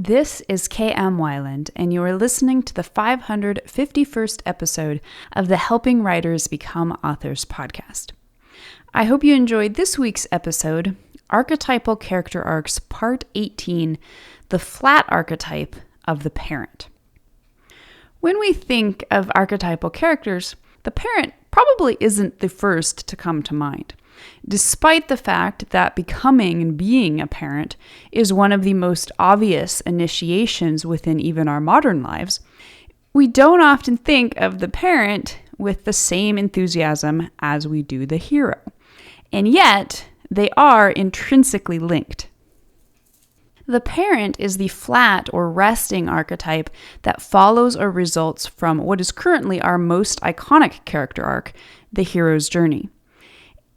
This is K.M. Weiland, and you are listening to the 551st episode of the Helping Writers Become Authors podcast. I hope you enjoyed this week's episode, Archetypal Character Arcs Part 18, The Flat Archetype of the Parent. When we think of archetypal characters, the parent probably isn't the first to come to mind. Despite the fact that becoming and being a parent is one of the most obvious initiations within even our modern lives, we don't often think of the parent with the same enthusiasm as we do the hero. And yet, they are intrinsically linked. The parent is the flat or resting archetype that follows or results from what is currently our most iconic character arc, the hero's journey.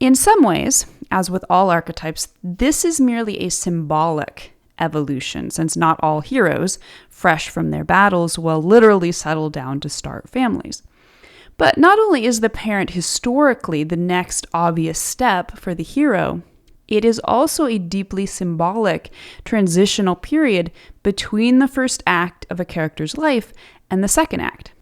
In some ways, as with all archetypes, this is merely a symbolic evolution, since not all heroes, fresh from their battles, will literally settle down to start families. But not only is the parent historically the next obvious step for the hero, it is also a deeply symbolic transitional period between the first act of a character's life and the second act.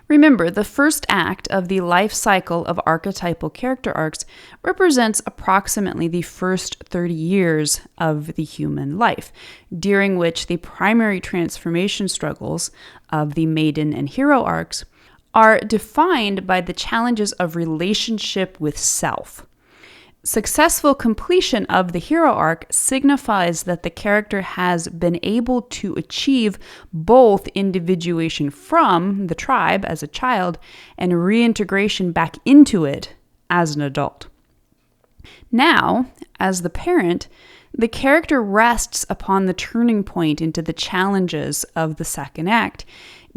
Remember, the first act of the life cycle of archetypal character arcs represents approximately the first 30 years of the human life, during which the primary transformation struggles of the maiden and hero arcs are defined by the challenges of relationship with self. Successful completion of the hero arc signifies that the character has been able to achieve both individuation from the tribe as a child and reintegration back into it as an adult. Now, as the parent, the character rests upon the turning point into the challenges of the second act,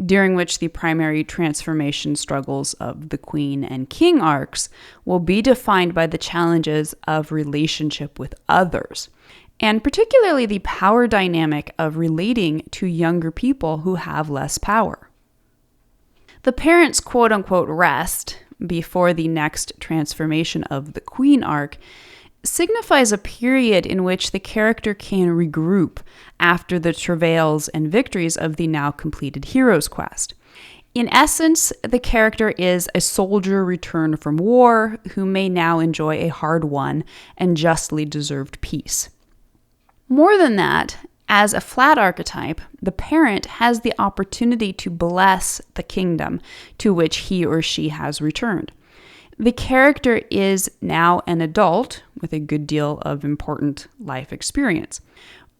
during which the primary transformation struggles of the Queen and King arcs will be defined by the challenges of relationship with others, and particularly the power dynamic of relating to younger people who have less power. The parent's quote-unquote rest before the next transformation of the Queen arc signifies a period in which the character can regroup after the travails and victories of the now completed hero's quest. In essence, the character is a soldier returned from war who may now enjoy a hard-won and justly deserved peace. More than that, as a flat archetype, the parent has the opportunity to bless the kingdom to which he or she has returned. The character is now an adult with a good deal of important life experience.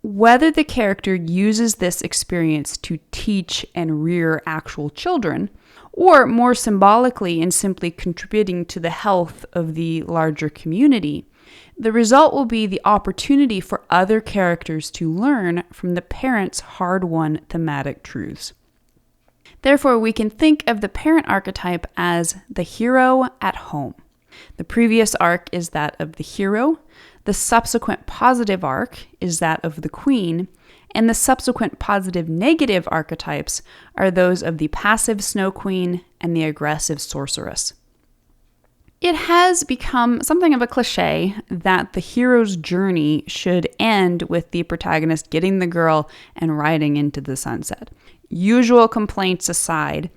Whether the character uses this experience to teach and rear actual children, or more symbolically in simply contributing to the health of the larger community, the result will be the opportunity for other characters to learn from the parent's hard-won thematic truths. Therefore, we can think of the parent archetype as the hero at home. The previous arc is that of the hero, the subsequent positive arc is that of the queen, and the subsequent positive negative archetypes are those of the passive snow queen and the aggressive sorceress. It has become something of a cliche that the hero's journey should end with the protagonist getting the girl and riding into the sunset. Usual complaints aside,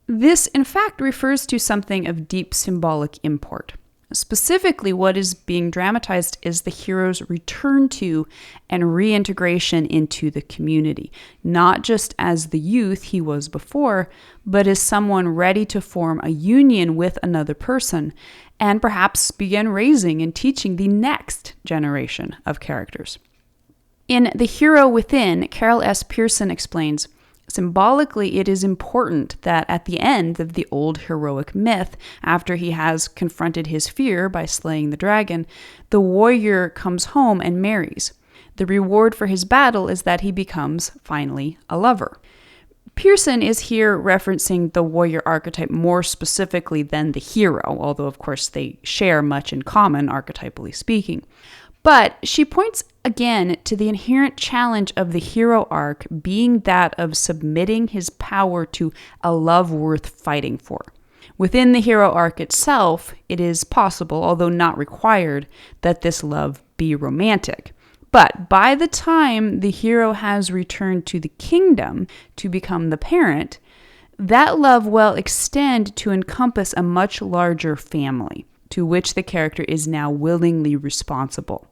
this in fact refers to something of deep symbolic import. Specifically, what is being dramatized is the hero's return to and reintegration into the community, not just as the youth he was before, but as someone ready to form a union with another person and perhaps begin raising and teaching the next generation of characters. In The Hero Within, Carol S. Pearson explains, symbolically, it is important that at the end of the old heroic myth, after he has confronted his fear by slaying the dragon, the warrior comes home and marries. The reward for his battle is that he becomes, finally, a lover. Pearson is here referencing the warrior archetype more specifically than the hero, although of course they share much in common, archetypally speaking. But she points again to the inherent challenge of the hero arc being that of submitting his power to a love worth fighting for. Within the hero arc itself, it is possible, although not required, that this love be romantic. But by the time the hero has returned to the kingdom to become the parent, that love will extend to encompass a much larger family, to which the character is now willingly responsible.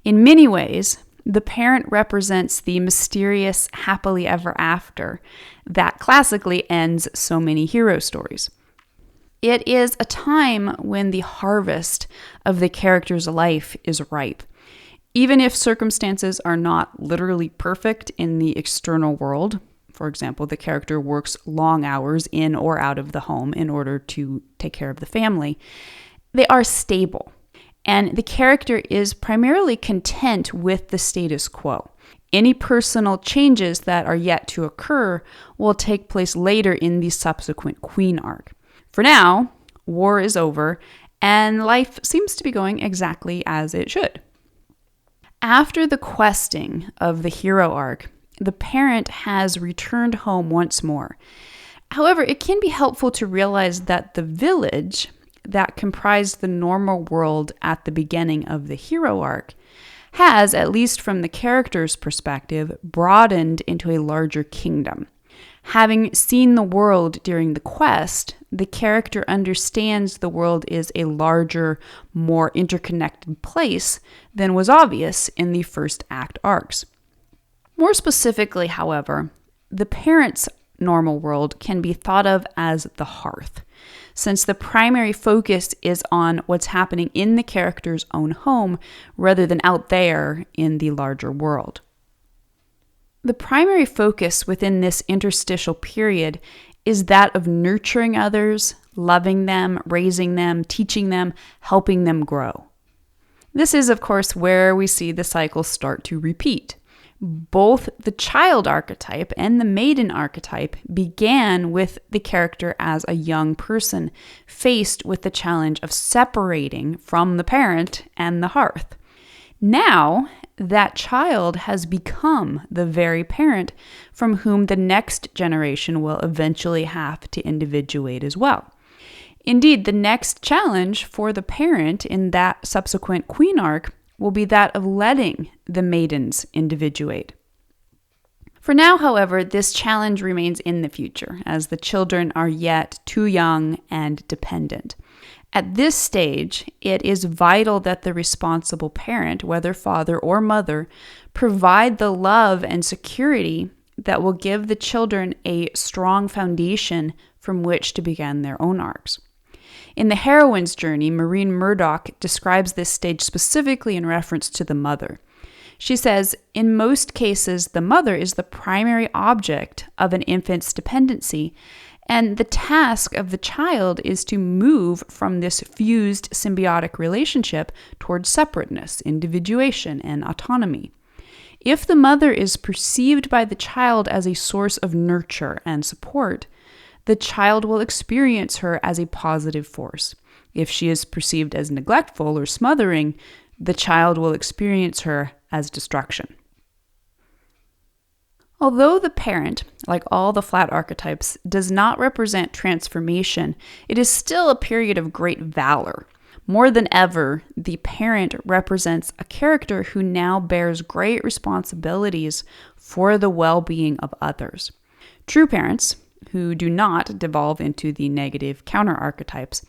In many ways, the parent represents the mysterious happily ever after that classically ends so many hero stories. It is a time when the harvest of the character's life is ripe. Even if circumstances are not literally perfect in the external world, for example, the character works long hours in or out of the home in order to take care of the family, they are stable. And the character is primarily content with the status quo. Any personal changes that are yet to occur will take place later in the subsequent Queen arc. For now, war is over, and life seems to be going exactly as it should. After the questing of the hero arc, the parent has returned home once more. However, it can be helpful to realize that the village that comprised the normal world at the beginning of the hero arc has, at least from the character's perspective, broadened into a larger kingdom. Having seen the world during the quest, the character understands the world is a larger, more interconnected place than was obvious in the first act arcs. More specifically, however, the parent's normal world can be thought of as the hearth, since the primary focus is on what's happening in the character's own home rather than out there in the larger world. The primary focus within this interstitial period is that of nurturing others, loving them, raising them, teaching them, helping them grow. This is, of course, where we see the cycle start to repeat. Both the child archetype and the maiden archetype began with the character as a young person, faced with the challenge of separating from the parent and the hearth. Now, that child has become the very parent from whom the next generation will eventually have to individuate as well. Indeed, the next challenge for the parent in that subsequent Queen arc will be that of letting the maidens individuate. For now, however, this challenge remains in the future, as the children are yet too young and dependent. At this stage, it is vital that the responsible parent, whether father or mother, provide the love and security that will give the children a strong foundation from which to begin their own arcs. In the heroine's journey, Maureen Murdoch describes this stage specifically in reference to the mother. She says, in most cases, the mother is the primary object of an infant's dependency, and the task of the child is to move from this fused symbiotic relationship towards separateness, individuation, and autonomy. If the mother is perceived by the child as a source of nurture and support, the child will experience her as a positive force. If she is perceived as neglectful or smothering, the child will experience her as destruction. Although the parent, like all the flat archetypes, does not represent transformation, it is still a period of great valor. More than ever, the parent represents a character who now bears great responsibilities for the well-being of others. True parents, who do not devolve into the negative counter-archetypes,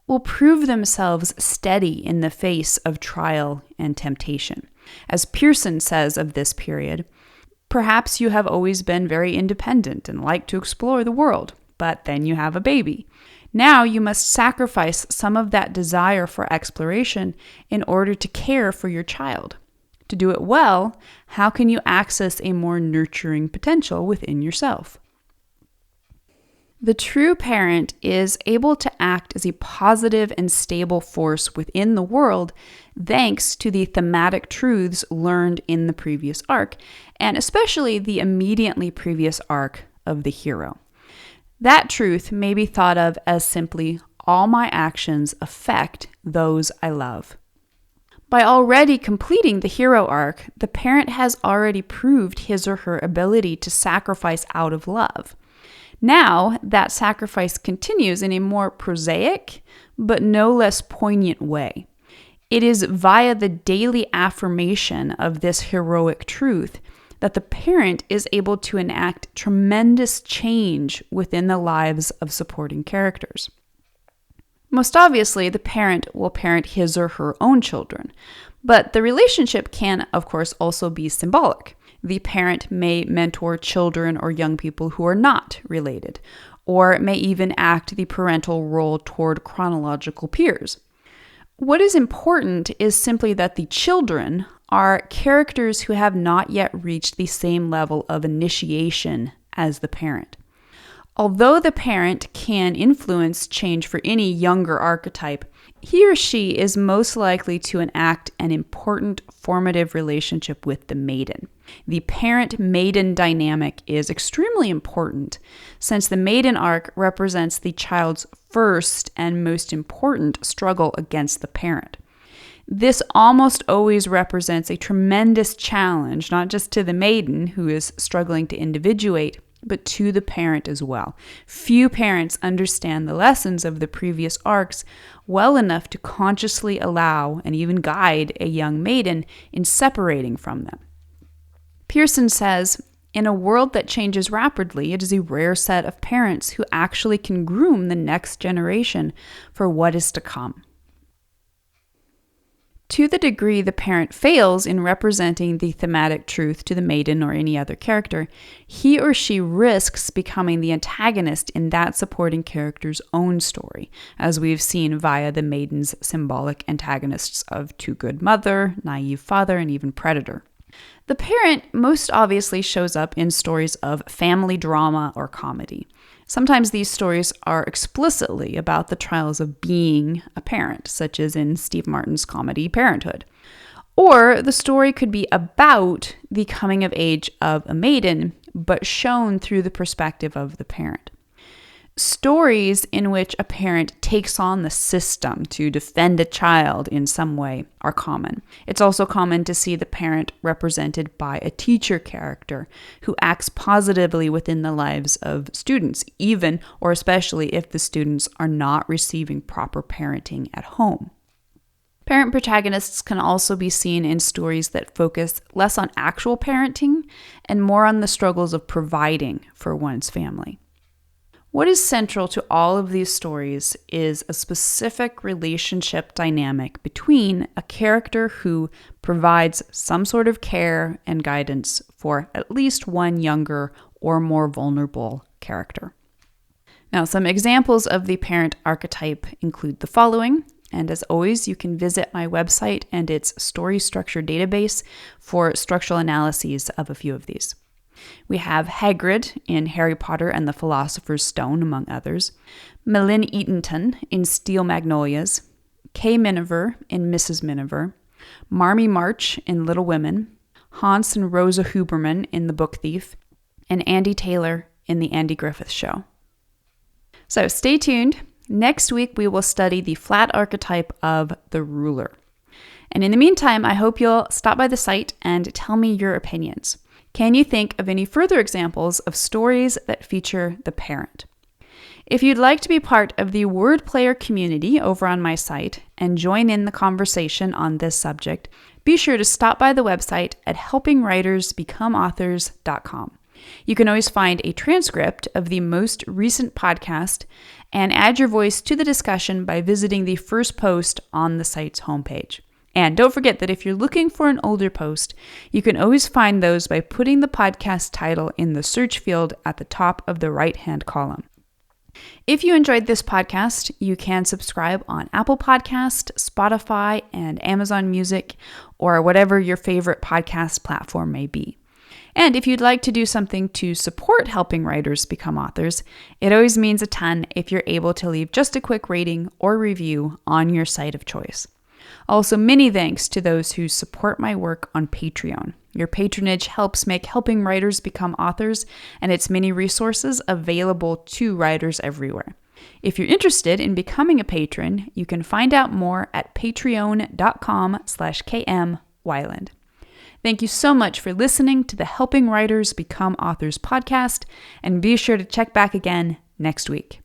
will prove themselves steady in the face of trial and temptation. As Pearson says of this period, perhaps you have always been very independent and like to explore the world, but then you have a baby. Now you must sacrifice some of that desire for exploration in order to care for your child. To do it well, how can you access a more nurturing potential within yourself? The true parent is able to act as a positive and stable force within the world thanks to the thematic truths learned in the previous arc, and especially the immediately previous arc of the hero. That truth may be thought of as simply, all my actions affect those I love. By already completing the hero arc, the parent has already proved his or her ability to sacrifice out of love. Now, that sacrifice continues in a more prosaic, but no less poignant way. It is via the daily affirmation of this heroic truth that the parent is able to enact tremendous change within the lives of supporting characters. Most obviously, the parent will parent his or her own children, but the relationship can, of course, also be symbolic. The parent may mentor children or young people who are not related, or may even act the parental role toward chronological peers. What is important is simply that the children are characters who have not yet reached the same level of initiation as the parent. Although the parent can influence change for any younger archetype, he or she is most likely to enact an important formative relationship with the maiden. The parent-maiden dynamic is extremely important, since the maiden arc represents the child's first and most important struggle against the parent. This almost always represents a tremendous challenge, not just to the maiden, who is struggling to individuate, but to the parent as well. Few parents understand the lessons of the previous arcs well enough to consciously allow and even guide a young maiden in separating from them. Pearson says, in a world that changes rapidly, it is a rare set of parents who actually can groom the next generation for what is to come. To the degree the parent fails in representing the thematic truth to the maiden or any other character, he or she risks becoming the antagonist in that supporting character's own story, as we've seen via the maiden's symbolic antagonists of Too Good Mother, Naive Father, and even Predator. The parent most obviously shows up in stories of family drama or comedy. Sometimes these stories are explicitly about the trials of being a parent, such as in Steve Martin's comedy Parenthood. Or the story could be about the coming of age of a maiden, but shown through the perspective of the parent. Stories in which a parent takes on the system to defend a child in some way are common. It's also common to see the parent represented by a teacher character who acts positively within the lives of students, even or especially if the students are not receiving proper parenting at home. Parent protagonists can also be seen in stories that focus less on actual parenting and more on the struggles of providing for one's family. What is central to all of these stories is a specific relationship dynamic between a character who provides some sort of care and guidance for at least one younger or more vulnerable character. Now, some examples of the parent archetype include the following, and as always, you can visit my website and its story structure database for structural analyses of a few of these. We have Hagrid in Harry Potter and the Philosopher's Stone, among others, Malin Eatonton in Steel Magnolias, Kay Miniver in Mrs. Miniver, Marmee March in Little Women, Hans and Rosa Huberman in The Book Thief, and Andy Taylor in The Andy Griffith Show. So stay tuned. Next week, we will study the flat archetype of the ruler. And in the meantime, I hope you'll stop by the site and tell me your opinions. Can you think of any further examples of stories that feature the parent? If you'd like to be part of the word player community over on my site and join in the conversation on this subject, be sure to stop by the website at helpingwritersbecomeauthors.com. You can always find a transcript of the most recent podcast and add your voice to the discussion by visiting the first post on the site's homepage. And don't forget that if you're looking for an older post, you can always find those by putting the podcast title in the search field at the top of the right-hand column. If you enjoyed this podcast, you can subscribe on Apple Podcast, Spotify, and Amazon Music, or whatever your favorite podcast platform may be. And if you'd like to do something to support helping writers become authors, it always means a ton if you're able to leave just a quick rating or review on your site of choice. Also, many thanks to those who support my work on Patreon. Your patronage helps make helping writers become authors and its many resources available to writers everywhere. If you're interested in becoming a patron, you can find out more at patreon.com/kmweiland. Thank you so much for listening to the Helping Writers Become Authors podcast, and be sure to check back again next week.